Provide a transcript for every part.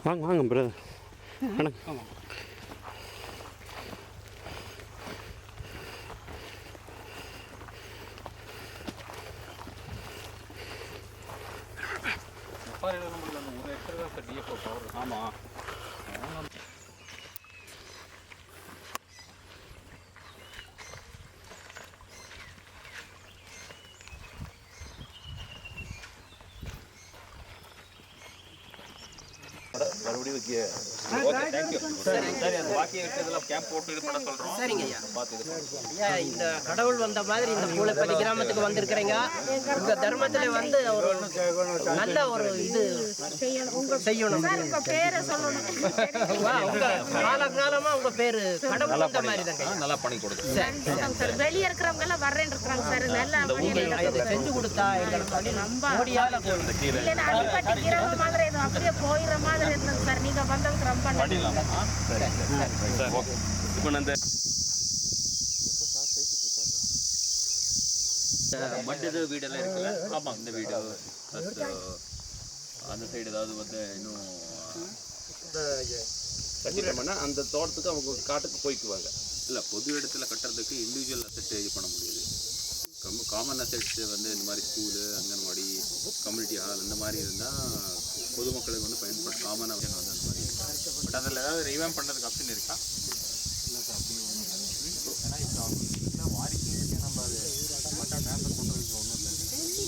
வாங்க வாங்க பிரதர். வணக்கம். ஆமாம். மறுபடியும் இந்த கடவுள் வந்த மாதிரி இந்த பூளைப்பள்ளி கிராமத்துக்கு வந்திருக்கிறீங்க. உங்க தர்மத்துல வந்து ஒரு நல்ல ஒரு இது செய்யணும். காலகாலமா உங்க பேரு கடவுள் வந்த மாதிரி தாங்க. நல்லா பண்ணி கொடுங்க. வெளியே இருக்கிறவங்க எல்லாம் வர்றேன்னு இருக்காங்க சார். நல்லா செஞ்சு கொடுத்தா எங்களுக்கு அப்படியே போயிடுற மாதிரி இருந்தது சார். நீங்க வந்ததுக்கு ரொம்ப மற்றது வீடெல்லாம் இருக்குல்ல. ஆமாம், இந்த வீடு அந்த சைடு ஏதாவது வந்து இன்னும் கட்டிட்டோம்னா அந்த தோட்டத்துக்கு அவங்க காட்டுக்கு போய்க்குவாங்க. இல்லை, பொது இடத்துல கட்டுறதுக்கு இண்டிவிஜுவல் அசெட் இது பண்ண முடியாது. காமன் அசெட்ஸ் வந்து இந்த மாதிரி ஸ்கூலு, அங்கன்வாடி, கம்யூனிட்டி ஹால் இந்த மாதிரி இருந்தால் பொதுமக்களுக்கு வந்து பயன்படுத்த காமனாக வந்து அந்த மாதிரி. பட் அதில் ஏதாவது ரிவைம் பண்ணுறதுக்கு ஆப்ஷன் இருக்கா?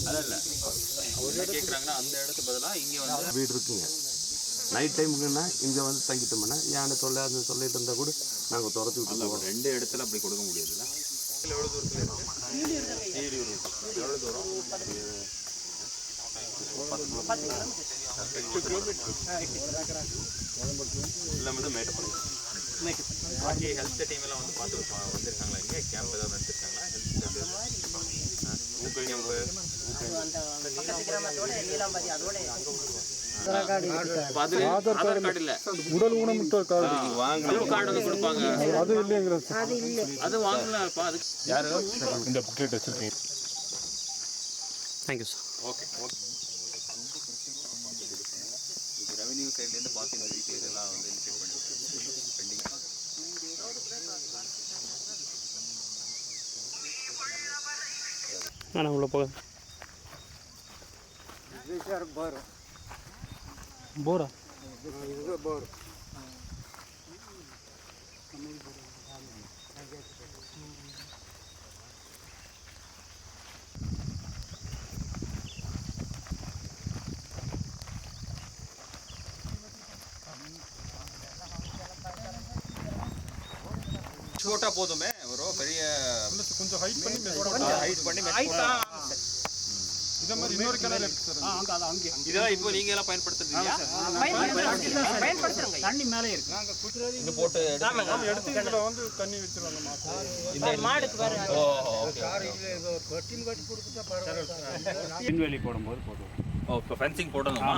அதான் இல்லை, அவர் என்ன கேட்குறாங்கன்னா அந்த இடத்துக்கு பதிலாக இங்கே வந்து வீடு இருக்குங்க. நைட் டைமுக்குன்னா இங்கே வந்து தங்கிட்டோம்னா யானை தொல்லை அந்த சொல்லிட்டு இருந்தால் கூட நாங்கள் துரத்தி விட்டுருவோம். 2 இடத்துல அப்படி கொடுக்க முடியாதுல்ல. எவ்வளோ தூரத்தில் இருக்கு? எவ்வளோ தூரம்? 8 கிலோமீட்டர் எல்லாமே தான் மேட்டப்படும். பாக்கி ஹெல்த் டீம் எல்லாம் வந்து பார்த்து வந்திருக்காங்களா? இங்கே கேம்ப் ஏதாவது நடத்திருக்காங்களா? ஹெல்த் ஊக்கல் கேம்பு ஆதார் கார்டு இல்லை, உடல் ஊனமுற்ற கார்டு வந்து கொடுப்பாங்க. அது இல்லைங்கிற அது வாங்கலாம்ப்பா. அது யாரு இந்த புக்லெட் வச்சிருக்கீங்க? Thank you sir. Okay okay. இது ரெவன்யூ சைட்லேருந்து பார்த்து இந்த டீட்டெயில்ஸ் எல்லாம் வந்து இன்செக்ட் பண்ணி பெண்டிங். ஆனால் உள்ள போக போரா போர் छोटा போதுமே ஒரு பெரிய கொஞ்சம் ஹைட் பண்ணி இதே மாதிரி இன்னொரு கிணறு இருக்கு சார். இதெல்லாம் இப்போ நீங்க எல்லாம் பயன்படுத்துறீங்க? பயன்படுத்துறோம். தண்ணி மேலே இருக்கு. இங்க போட்டு எடுத்து இதுல வந்து தண்ணி வச்சிருவாங்க மாடுக்கு வர. மின்வேலி போடும்போது போடுவோம். ஓ, இப்போ ஃபென்சிங் போடணுமா?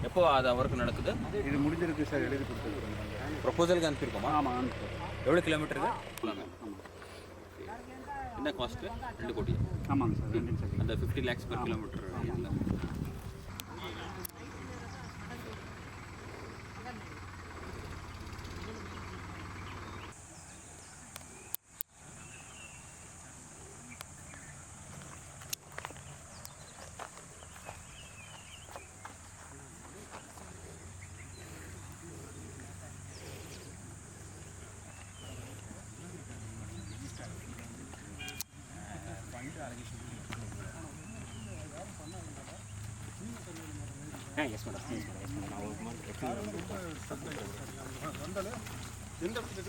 எப்போ அது ஒர்க் நடக்குது? இது முடிஞ்சிருக்கு சார், எழுதி கொடுத்துருக்கோம். ப்ரொபோசலுக்கு அனுப்பியிருக்கோமா? ஆமாம், அனுப்பிடுவோம். எவ்வளோ கிலோமீட்டருக்கு? என்ன காஸ்ட்டு? 2 கோடி. ஆமாங்க சார், 2 சார். அந்த 50 lakhs per kilometer. Yes madam, yes madam, yes madam. நான் ஒரு மாதிரி எந்த இடத்துல